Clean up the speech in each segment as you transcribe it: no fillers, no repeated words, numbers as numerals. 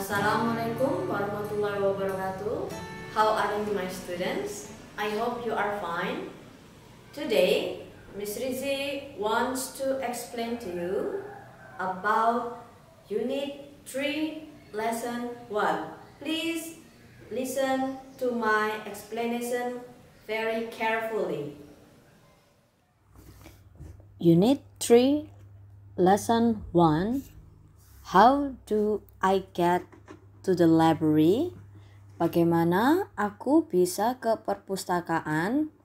Assalamualaikum warahmatullahi wabarakatuh. How are you, my students? I hope you are fine. Today, Miss Rizie wants to explain to you about Unit 3, Lesson 1. Please listen to my explanation very carefully. Unit 3, Lesson 1. How do I get to the library? Bagaimana aku bisa ke perpustakaan?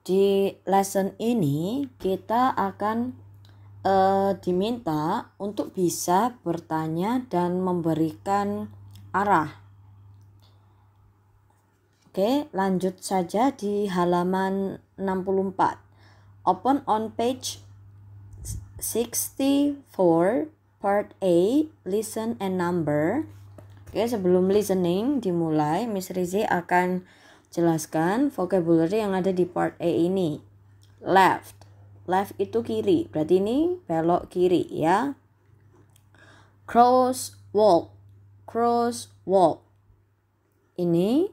Di lesson ini kita akan diminta untuk bisa bertanya dan memberikan arah. Oke, lanjut saja di halaman 64. Open on page 64. Part A, listen and number. Oke, sebelum listening dimulai, Miss Rizie akan jelaskan vocabulary yang ada di part A ini. Left. Left itu kiri, berarti ini belok kiri ya. Crosswalk. Crosswalk. Ini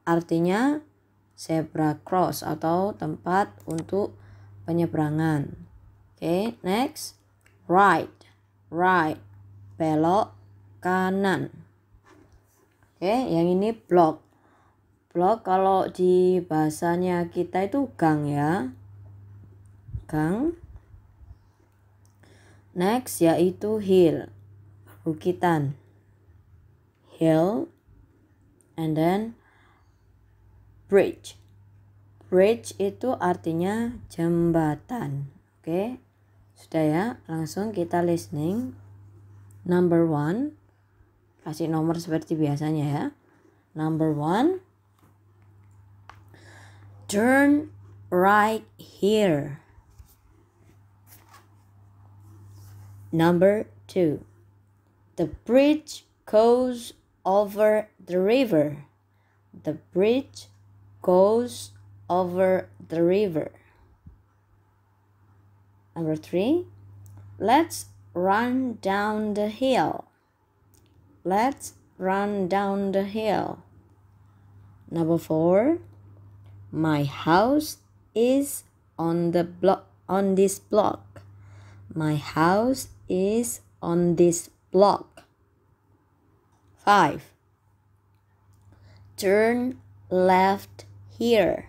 artinya zebra cross atau tempat untuk penyeberangan. Oke, next. Right. Right, belok kanan. Oke, yang ini block. Block kalau di bahasanya kita itu gang ya. Gang. Next yaitu hill, bukitan. Hill. And then bridge. Bridge itu artinya jembatan. Oke. Sudah ya, langsung kita listening. Number 1. Kasih nomor seperti biasanya ya. Number 1. Turn right here. Number 2. The bridge goes over the river. The bridge goes over the river. Number 3, let's run down the hill. Let's run down the hill. Number 4, my house is on the block, on this block. My house is on this block. 5, turn left here.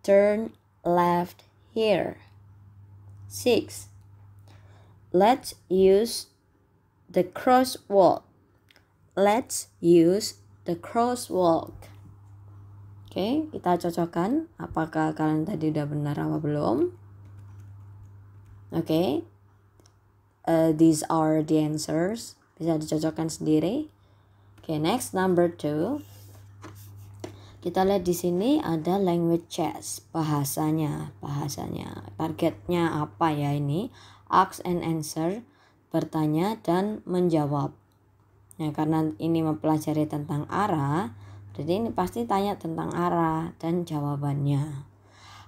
Turn left here. 6. Let's use the crosswalk. Let's use the crosswalk. Oke, kita cocokkan. Apakah kalian tadi udah benar apa belum? Oke. These are the answers. Bisa dicocokkan sendiri. Oke, next number 2. Kita lihat di sini ada language chess, bahasanya. Targetnya apa ya ini? Ask and answer, bertanya dan menjawab. Ya, karena ini mempelajari tentang arah, jadi ini pasti tanya tentang arah dan jawabannya.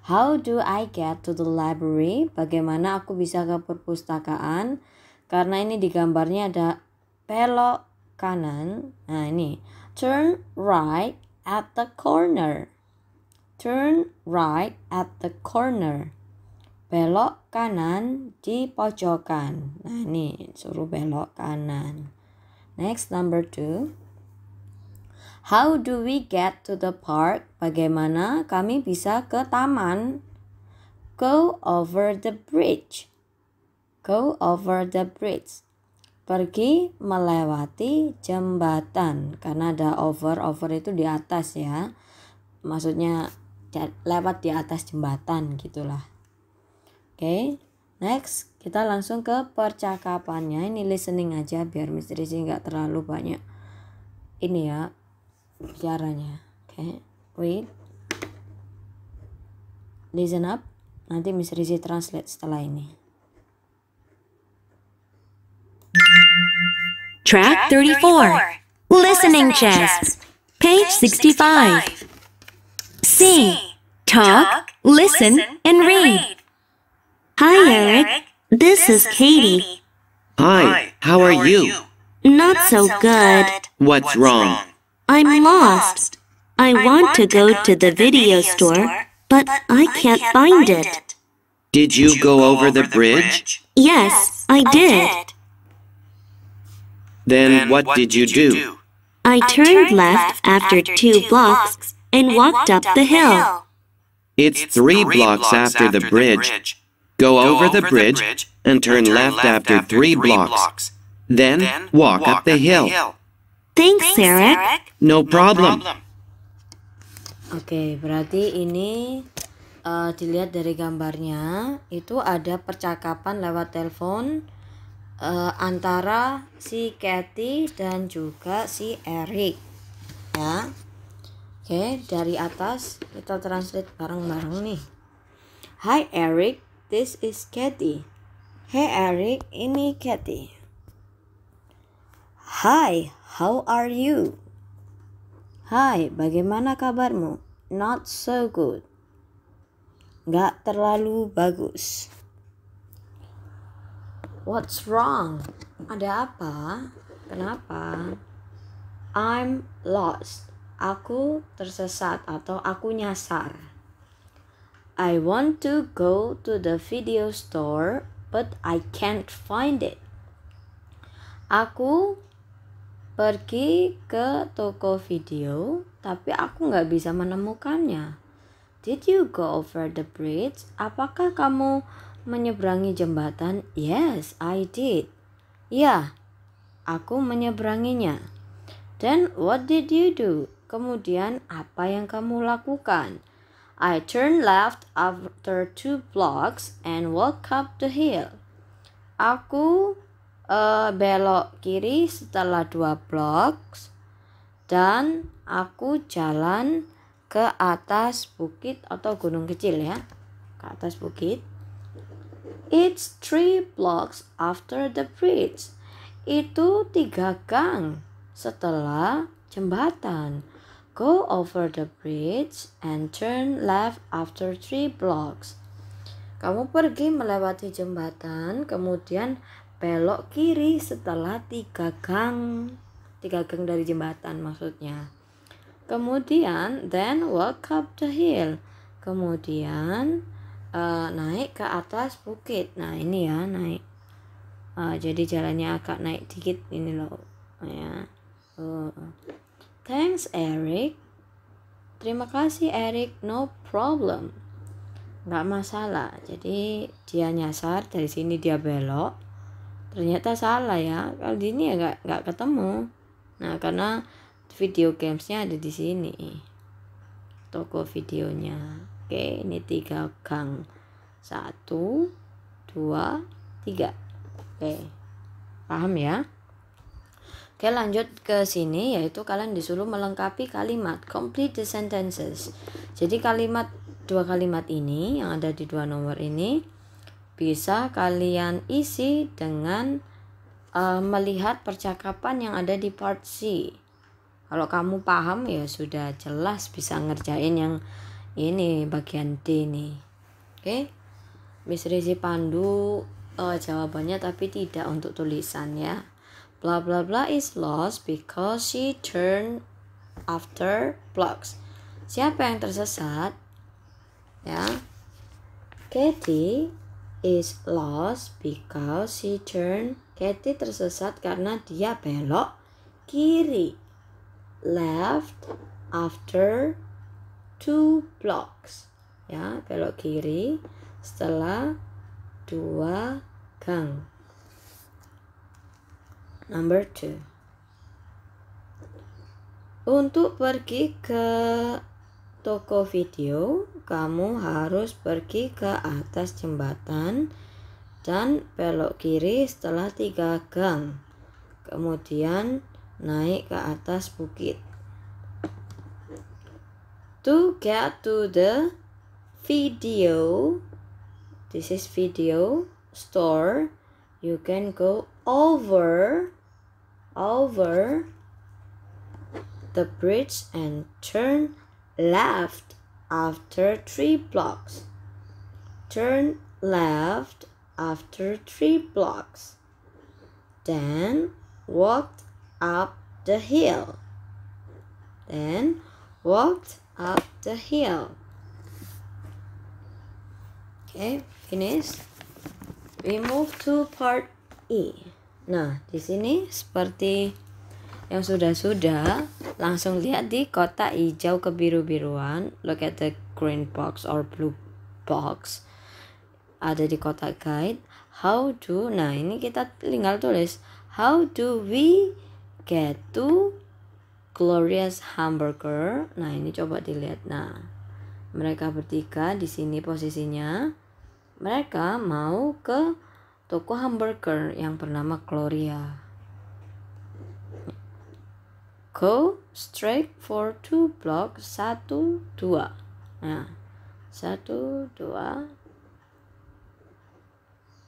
How do I get to the library? Bagaimana aku bisa ke perpustakaan? Karena ini di gambarnya ada belok kanan. Nah, ini turn right at the corner. Turn right at the corner. Belok kanan di pojokan. Nah, ini suruh belok kanan. Next, number 2. How do we get to the park? Bagaimana kami bisa ke taman? Go over the bridge. Go over the bridge. Pergi melewati jembatan. Karena ada over itu di atas ya. Maksudnya lewat di atas jembatan gitulah. Oke, next kita langsung ke percakapannya. Ini listening aja biar Miss Rizie nggak terlalu banyak ini ya bicaranya. Oke, wait. Listen up. Nanti Miss Rizie translate setelah ini. Track 34. Listening chess. Page 65. Sing, talk, listen, and read. Hi, Eric. This is Katie. Hi, how are you? Not so good. What's wrong? I'm lost. I want to go to the video store, but I can't find it. Did you go over the bridge? Yes, I did. Then what did you do? I turned left after 2 blocks and walked up the hill. It's 3 blocks after the bridge. Go over the bridge and turn left after 3 blocks. Then walk up the hill. Thanks, Eric. No problem. Oke, berarti ini dilihat dari gambarnya itu ada percakapan lewat telepon antara si Katie dan juga si Eric ya. Oke, dari atas kita translate bareng-bareng nih. Hi Eric, this is Katie. Hey Eric, ini Katie. Hi, how are you? Hai, bagaimana kabarmu? Not so good. Nggak terlalu bagus. What's wrong? Ada apa? Kenapa? I'm lost. Aku tersesat atau aku nyasar. I want to go to the video store, but I can't find it. Aku pergi ke toko video, tapi aku nggak bisa menemukannya. Did you go over the bridge? Apakah kamu menyeberangi jembatan? Yes, I did. Ya, aku menyeberanginya. Then what did you do? Kemudian apa yang kamu lakukan? I turned left after 2 blocks and walked up the hill. Aku belok kiri setelah 2 blok dan aku jalan ke atas bukit atau gunung kecil ya, ke atas bukit. It's 3 blocks after the bridge. Itu 3 gang setelah jembatan. Go over the bridge and turn left after 3 blocks. Kamu pergi melewati jembatan, kemudian belok kiri setelah 3 gang. 3 gang dari jembatan maksudnya. Kemudian then walk up the hill. Kemudian naik ke atas bukit. Nah ini ya naik. Jadi jalannya agak naik dikit ini loh. Ya. Thanks Eric. Terima kasih Eric. No problem. Nggak masalah. Jadi dia nyasar, dari sini dia belok. Ternyata salah ya. Kali ini ya nggak ketemu. Nah karena video gamesnya ada di sini. Toko videonya. Oke, ini 3 gang. 1, 2, 3. Oke. Paham ya? Oke, lanjut ke sini, yaitu kalian disuruh melengkapi kalimat, complete the sentences. Jadi dua kalimat ini yang ada di 2 nomor ini bisa kalian isi dengan melihat percakapan yang ada di part C. Kalau kamu paham ya sudah jelas bisa ngerjain yang ini bagian D nih. Oke, Miss Rizi pandu jawabannya tapi tidak untuk tulisan ya. Blah blah blah is lost because she turned after blocks. Siapa yang tersesat? Ya. Katie is lost because she turned. Katie tersesat karena dia belok kiri. Left after 2 blocks. Ya, belok kiri setelah 2 gang. Number 2. Untuk pergi ke toko video, kamu harus pergi ke atas jembatan dan belok kiri setelah 3 gang. Kemudian naik ke atas bukit. To get to the video, this is video store, you can go over the bridge and turn left after 3 blocks. Turn left after 3 blocks. Then walk up the hill. Then walked up the hill. Okay, finish. We move to part E. Nah, di sini seperti yang sudah-sudah, langsung lihat di kotak hijau kebiru-biruan. Look at the green box or blue box. Ada di kotak guide. How do, nah ini kita tinggal tulis. How do we get to Gloria's hamburger? Nah, ini coba dilihat. Nah, mereka bertiga di sini posisinya. Mereka mau ke toko hamburger yang bernama Gloria. Go straight for 2 blocks, 1, 2. Nah, 1, 2.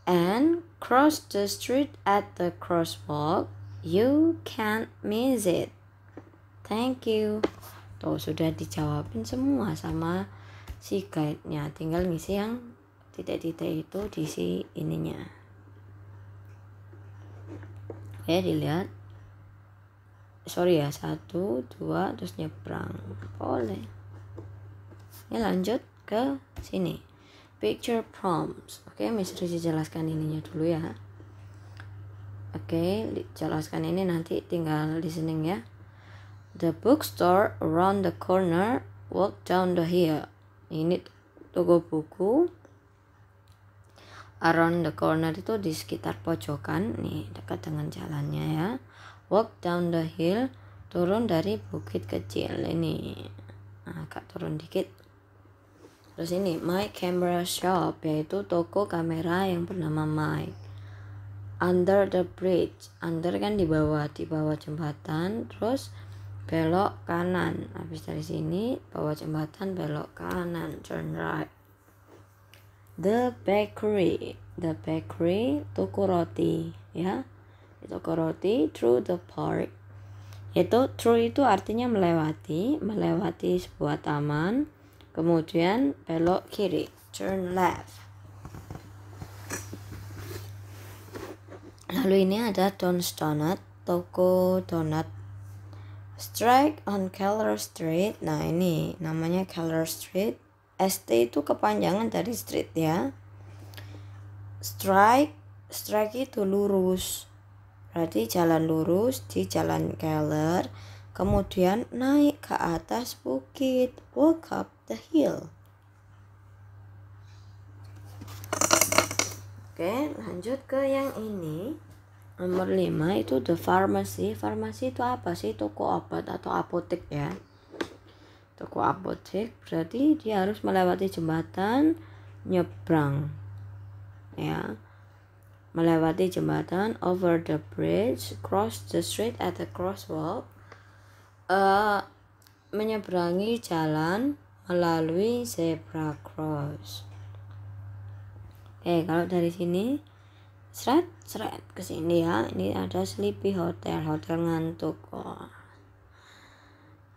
And cross the street at the crosswalk. You can't miss it. Thank you. Tuh, sudah dijawabin semua sama si guide-nya. Tinggal ngisi yang titik-titik itu diisi ininya. Oke, dilihat. Sorry ya, 1, 2, terus nyebrang. Boleh. Ini lanjut ke sini. Picture prompts. Oke, Miss Rizzy jelaskan ininya dulu ya. Oke, jelaskan ini nanti tinggal listening ya. The bookstore around the corner, walk down the hill. Ini toko buku. Around the corner itu di sekitar pojokan, nih dekat dengan jalannya ya. Walk down the hill, turun dari bukit kecil ini. Nah, agak turun dikit. Terus ini My Camera Shop, yaitu toko kamera yang bernama Mike. Under the bridge, under kan di bawah jembatan, terus belok kanan. Habis dari sini bawah jembatan belok kanan, turn right. The bakery, toko roti ya. Toko roti. Through the park, yaitu through itu artinya melewati sebuah taman, kemudian belok kiri, turn left. Lalu ini ada Don's Donut, toko donat. Strike on Keller Street. Nah, ini namanya Keller Street. ST itu kepanjangan dari street ya. Strike itu lurus. Berarti jalan lurus di jalan Keller, kemudian naik ke atas bukit, walk up the hill. Oke, lanjut ke yang ini. Nomor 5 itu the pharmacy. Pharmacy itu apa sih? Toko obat atau apotek ya. Toko apotek berarti dia harus melewati jembatan, nyebrang ya, melewati jembatan, over the bridge, cross the street at the crosswalk, menyeberangi jalan melalui zebra cross. Oke, kalau dari sini seret ke sini ya, ini ada Sleepy Hotel, hotel ngantuk.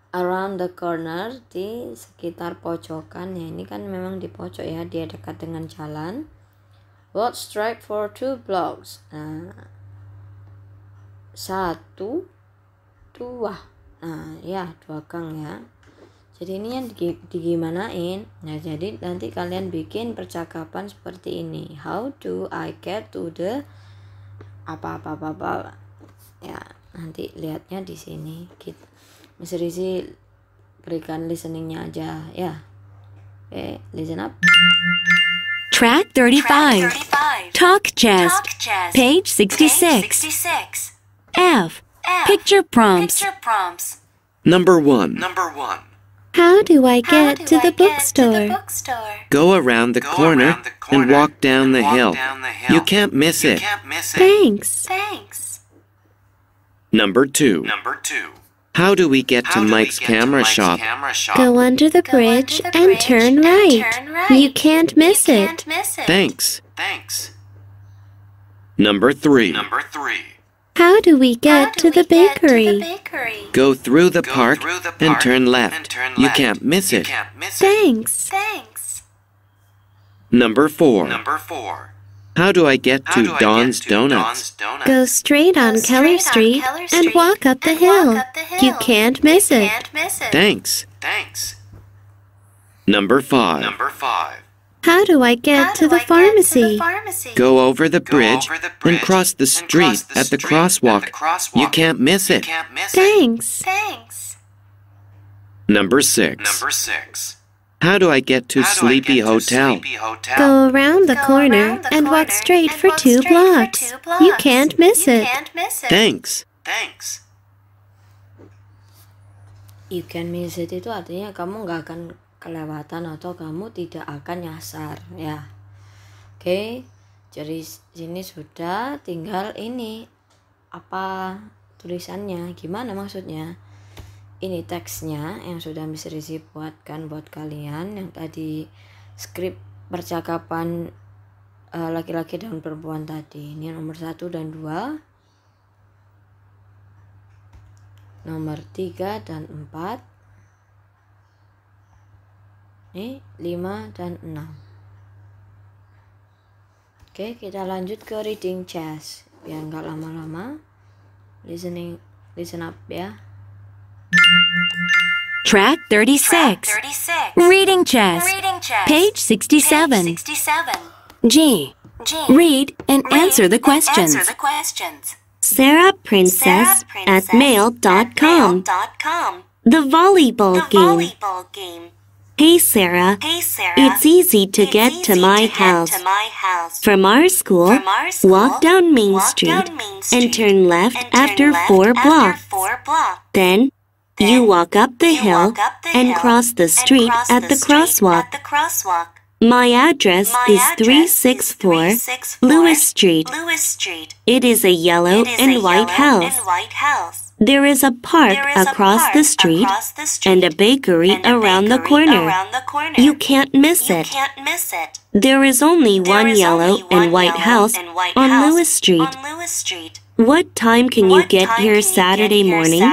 Around the corner, di sekitar pojokan ya, ini kan memang di pojok ya, dia dekat dengan jalan. Walk straight for 2 blocks. Nah, 1, 2. Nah ya, 2 gang ya. Jadi ini yang digimanain. Nah, jadi nanti kalian bikin percakapan seperti ini. How do I get to the apa ya, nanti lihatnya di sini gitu. Miss Rizzy berikan listeningnya aja ya. Oke, listen up. Track 35. Talk chest. Page 66. F. Picture prompts. Number 1. How do I get to the bookstore? Go around the corner and walk down the hill. You can't miss it. Thanks. Number 2. How do we get to Mike's camera shop? Go under the bridge and turn right. You can't miss it. Thanks. Number 3. How do we get to the bakery? Go through the park and turn left. You can't miss it. Thanks. Number 4. How do I get to Don's Donuts? Go straight on Keller Street and walk up the hill. You can't miss it. Thanks. Number 5. How do I get to the pharmacy? Go over the bridge and cross the street at the crosswalk. You can't miss it. Thanks. Number 6. How do I get to Sleepy Hotel? Go around the corner and walk straight for 2 blocks. You can't miss it. Thanks. You can miss it itu artinya kamu nggak akan kelewatan atau kamu tidak akan nyasar ya. Oke, jadi sini sudah, tinggal ini apa tulisannya, gimana maksudnya. Ini teksnya yang sudah Miss Rizzy buatkan buat kalian, yang tadi skrip percakapan laki-laki dan perempuan tadi. Ini nomor 1 dan 2, nomor 3 dan 4, ini 5 dan 6. Oke, kita lanjut ke reading chess biar nggak lama-lama. Listen up ya. Track 36. Reading chess. Page 67. G. Read and answer the questions. Sarah Princess at mail.com. The volleyball game. Hey Sarah, it's easy to get to my house. From our school, walk down Main Street and turn left after 4 blocks. Then, you walk up the hill and cross the street at the crosswalk. My address is 364 Lewis Street. It is a yellow and white house. There is a park across the street and a bakery around the corner. You can't miss it. There is only one yellow and white house on Lewis Street. What time can you get here Saturday morning?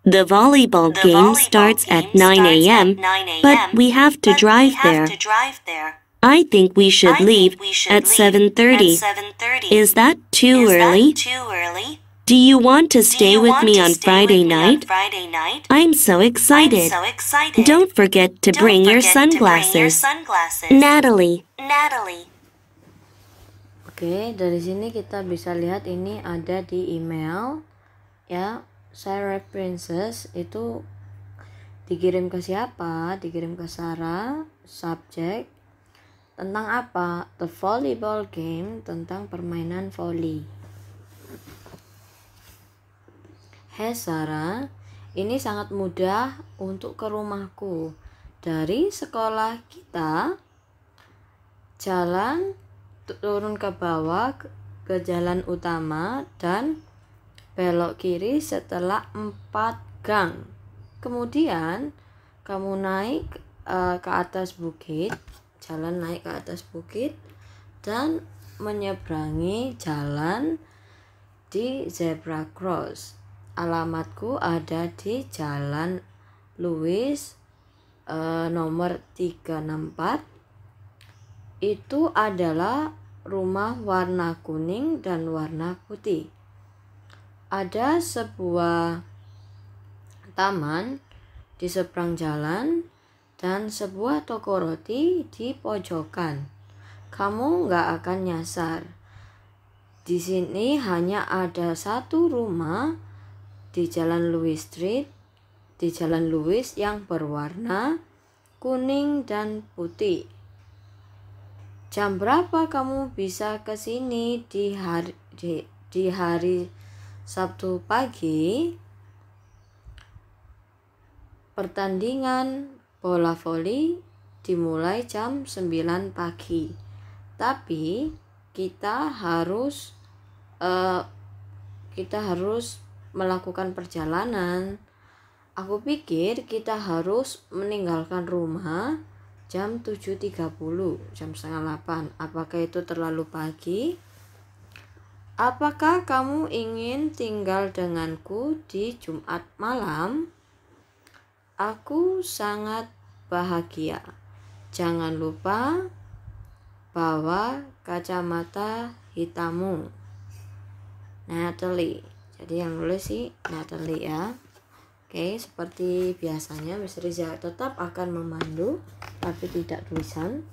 The volleyball game starts at 9 a.m., but we have to drive there. I think we should leave at 7:30. Is that too early? Do you want to stay with me on Friday night? I'm so excited. Don't forget to bring your sunglasses. Natalie. Oke, dari sini kita bisa lihat ini ada di email ya. Sarah Princess itu dikirim ke siapa? Dikirim ke Sarah. Subjek tentang apa? The volleyball game, tentang permainan volley. Hey Sarah, ini sangat mudah untuk ke rumahku. Dari sekolah kita, jalan turun ke bawah ke jalan utama dan belok kiri setelah 4 gang. Kemudian kamu naik ke atas bukit, jalan naik ke atas bukit dan menyeberangi jalan di zebra cross. Alamatku ada di Jalan Louis nomor 364. Itu adalah rumah warna kuning dan warna putih. Ada sebuah taman di seberang jalan dan sebuah toko roti di pojokan. Kamu nggak akan nyasar. Di sini hanya ada 1 rumah di Jalan Louis Street, di Jalan Louis yang berwarna kuning dan putih. Jam berapa kamu bisa ke sini di hari Sabtu pagi? Pertandingan bola voli dimulai jam 9 pagi. Tapi kita harus melakukan perjalanan. Aku pikir kita harus meninggalkan rumah jam 7.30, jam setengah 8. Apakah itu terlalu pagi? Apakah kamu ingin tinggal denganku di Jumat malam? Aku sangat bahagia. Jangan lupa bawa kacamata hitammu. Natalie. Jadi yang nulis sih Natalie ya. Oke, seperti biasanya Miss Riza tetap akan memandu tapi tidak tulisan.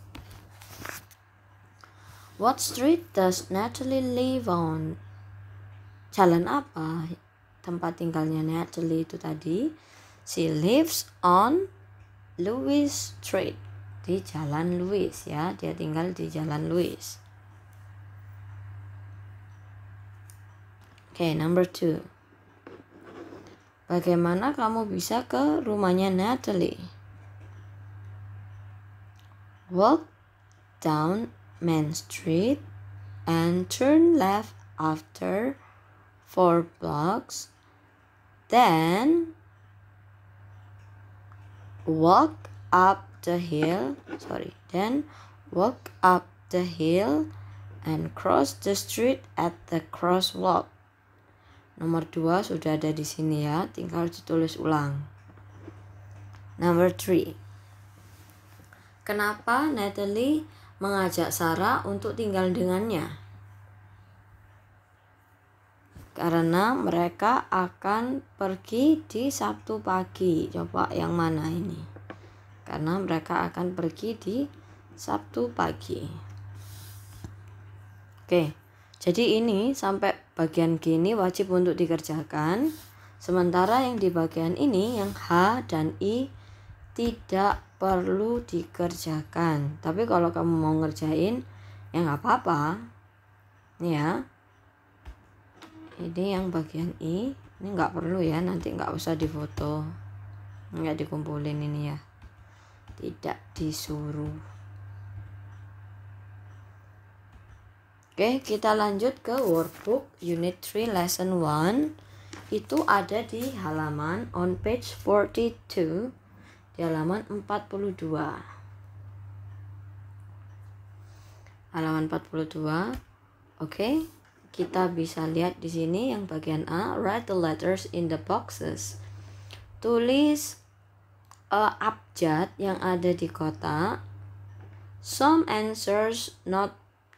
What street does Natalie live on? Jalan apa tempat tinggalnya Natalie itu tadi? She lives on Louis Street. Di Jalan Louis ya, dia tinggal di Jalan Louis. Oke, number 2. Bagaimana kamu bisa ke rumahnya Natalie? Walk down Main Street and turn left after 4 blocks. Then walk up the hill. Then walk up the hill and cross the street at the crosswalk. Nomor 2 sudah ada di sini ya, tinggal ditulis ulang. Number 3. Kenapa Natalie mengajak Sarah untuk tinggal dengannya? Karena mereka akan pergi di Sabtu pagi. Coba yang mana ini? Karena mereka akan pergi di Sabtu pagi. Oke, jadi ini sampai bagian gini wajib untuk dikerjakan. Sementara yang di bagian ini, yang H dan I tidak perlu dikerjakan. Tapi kalau kamu mau ngerjain, ya nggak apa-apa. Ini ya. Ini yang bagian I. Ini nggak perlu ya, nanti nggak usah difoto. Nggak dikumpulin ini ya. Tidak disuruh. Oke, kita lanjut ke workbook unit 3 lesson 1. Itu ada di halaman on page 42, di halaman 42. Halaman 42. Oke, kita bisa lihat di sini yang bagian A, write the letters in the boxes. Tulis abjad yang ada di kotak. Some answers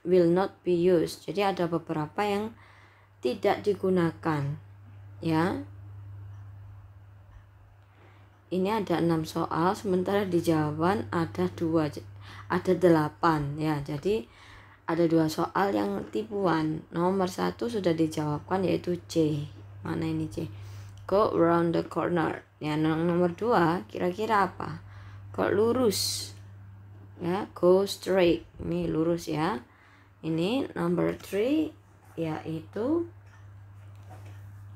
will not be used. Jadi ada beberapa yang tidak digunakan ya. Ini ada 6 soal, sementara di jawaban ada 8 ya. Jadi ada 2 soal yang tipuan. Nomor 1 sudah dijawabkan, yaitu C. Mana ini C? Go around the corner. Ya, nomor 2 kira-kira apa? Kok lurus ya, go straight. Ini lurus ya. Ini number 3 yaitu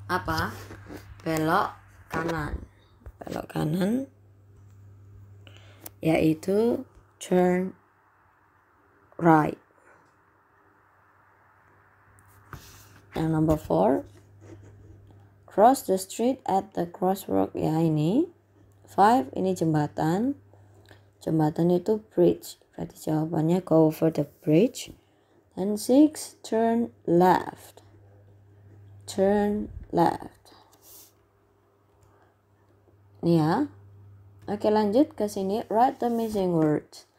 apa? Belok kanan. Belok kanan yaitu turn right. Yang number 4, cross the street at the crosswalk. Ya ini 5, ini jembatan. Jembatan itu bridge. Berarti jawabannya go over the bridge. And 6, turn left. Turn left. Ini ya. Oke, lanjut ke sini. Write the missing words.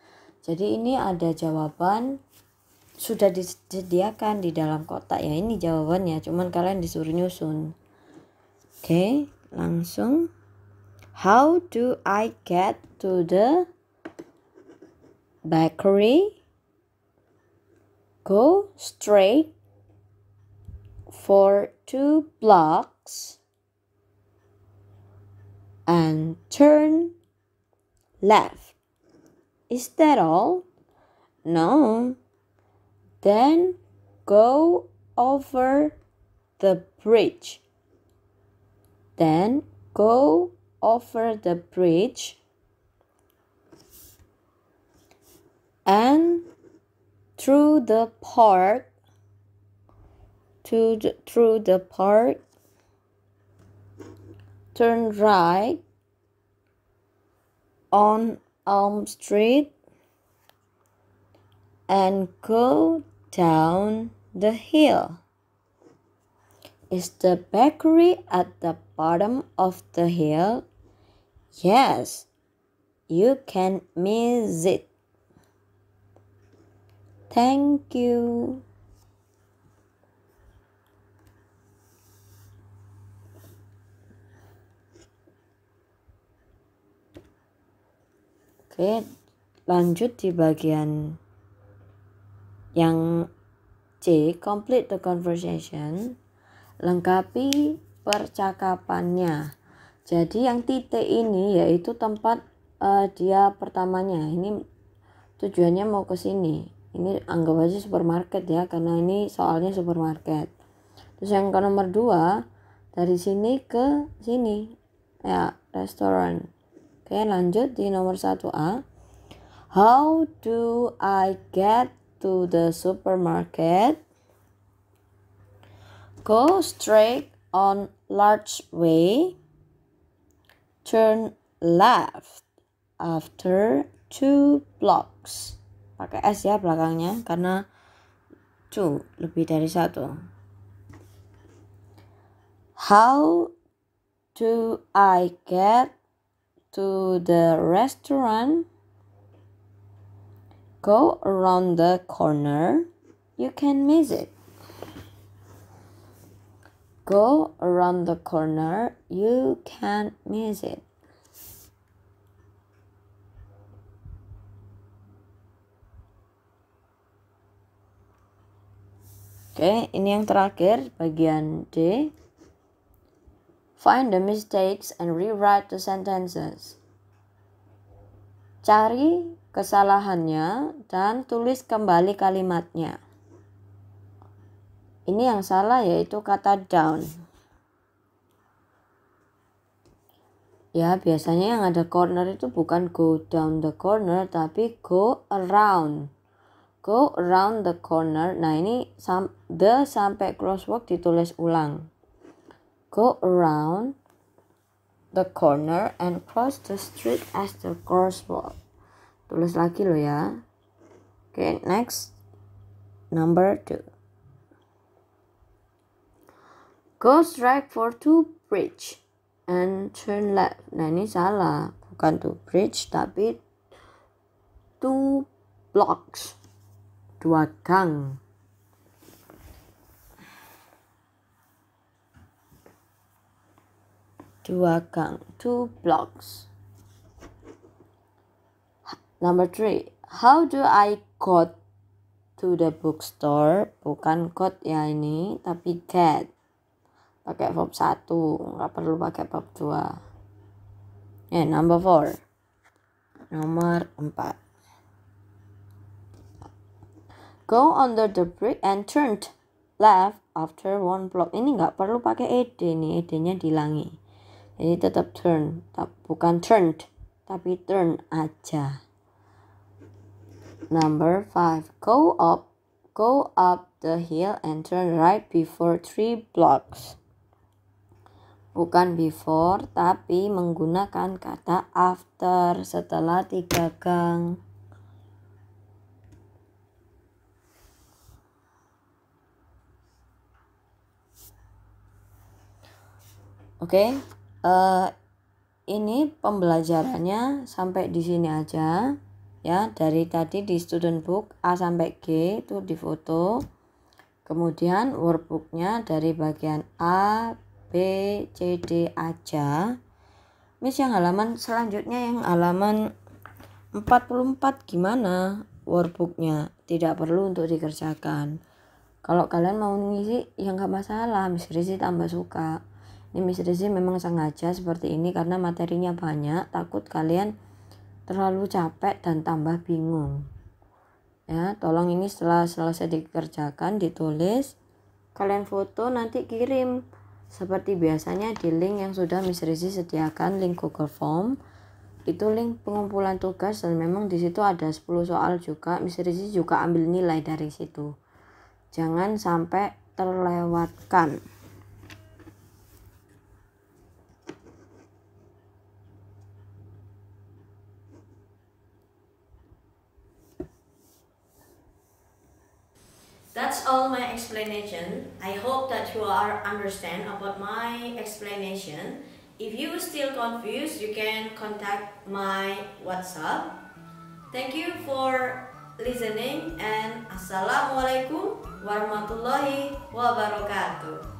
Jadi ini ada jawaban sudah disediakan di dalam kotak ya. Ini jawabannya, cuman kalian disuruh nyusun. Oke, langsung. How do I get to the bakery? Go straight for 2 blocks and turn left. Is that all? No. Then go over the bridge. Then go over the bridge and through the park, through the park, turn right on Elm Street and go down the hill. Is the bakery at the bottom of the hill? Yes, you can miss it. Thank you. Oke, lanjut di bagian yang C, complete the conversation. Lengkapi percakapannya. Jadi yang titik ini yaitu tempat dia pertamanya. Ini tujuannya mau ke sini. Ini anggap aja supermarket ya, karena ini soalnya supermarket. Terus yang ke nomor 2, dari sini ke sini ya, restoran. Oke, lanjut di nomor 1A. How do I get to the supermarket? Go straight on large way. Turn left after 2 blocks. Pakai S ya belakangnya karena 2 lebih dari 1. How do I get to the restaurant? Go around the corner. You can miss it. Go around the corner. You can't miss it. Oke, ini yang terakhir, bagian D. Find the mistakes and rewrite the sentences. Cari kesalahannya dan tulis kembali kalimatnya. Ini yang salah yaitu kata down. Ya, biasanya yang ada corner itu bukan go down the corner, tapi go around. Go around the corner. Nah, ini the sampai crosswalk ditulis ulang. Go around the corner and cross the street as the crosswalk. Tulis lagi loh ya. Oke, next. Number 2. Go straight for 2 bridge and turn left. Nah, ini salah. Bukan 2 bridge, tapi 2 blocks. 2 gang. Dua gang, 2 blocks. Number 3. How do I go to the bookstore? Bukan got ya ini, tapi get. Pakai verb 1, nggak perlu pakai verb 2. Number 4. Nomor 4. Go under the bridge and turn left after 1 block. Ini nggak perlu pakai ed nih, ed-nya dihilangi. Jadi tetap turn, bukan turned, tapi turn aja. Number 5. Go up the hill and turn right before 3 blocks. Bukan before, tapi menggunakan kata after, setelah 3 gang. Oke. Ini pembelajarannya sampai di sini aja ya. Dari tadi di student book A sampai G itu difoto. Kemudian workbooknya dari bagian A, B, C, D aja. Miss yang halaman selanjutnya yang halaman 44 gimana workbooknya? Tidak perlu untuk dikerjakan. Kalau kalian mau ngisi ya nggak masalah, Miss Rizi tambah suka. Ini Miss Rizi memang sengaja seperti ini karena materinya banyak, takut kalian terlalu capek dan tambah bingung. Ya, tolong ini setelah selesai dikerjakan, ditulis, kalian foto, nanti kirim. Seperti biasanya di link yang sudah Miss Rizi sediakan, link Google Form. Itu link pengumpulan tugas dan memang di situ ada 10 soal juga. Miss Rizi juga ambil nilai dari situ. Jangan sampai terlewatkan. That's all my explanation. I hope that you are understand about my explanation. If you still confused, you can contact my WhatsApp. Thank you for listening and Assalamualaikum warahmatullahi wabarakatuh.